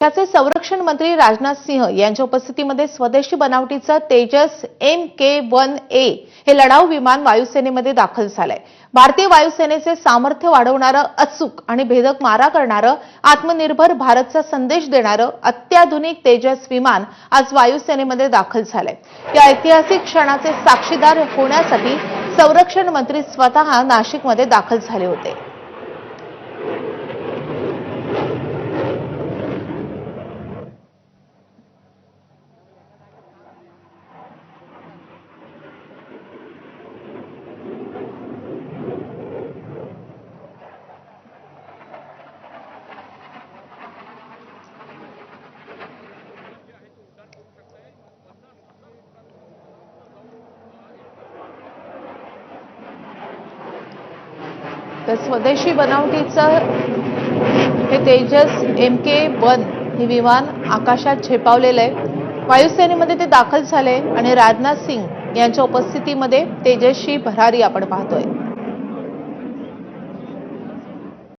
त्याचे संरक्षण मंत्री राजनाथ सिंह यांच्या उपस्थितीमध्ये स्वदेशी बनावटीचं तेजस MK-1A हे लढाऊ विमान वायुसेनेमध्ये दाखल झालंय। भारतीय वायुसेनेचे सामर्थ्य वाढवणारं, अचूक आणि भेदक मारा करणारं, आत्मनिर्भर भारतचा संदेश देणारं अत्याधुनिक तेजस विमान आज वायुसेनेमध्ये दाखल झालंय। या ऐतिहासिक क्षणाचे साक्षीदार होण्यासाठी संरक्षण मंत्री स्वतः नाशिकमध्ये दाखल झाले होते। तर स्वदेशी बनावटीचं हे तेजस MK-1 हे विमान आकाशात झेपावलेलं आहे। वायुसेनेमध्ये ते दाखल झाले आणि राजनाथ सिंह यांच्या उपस्थितीमध्ये तेजसची भरारी आपण पाहतोय।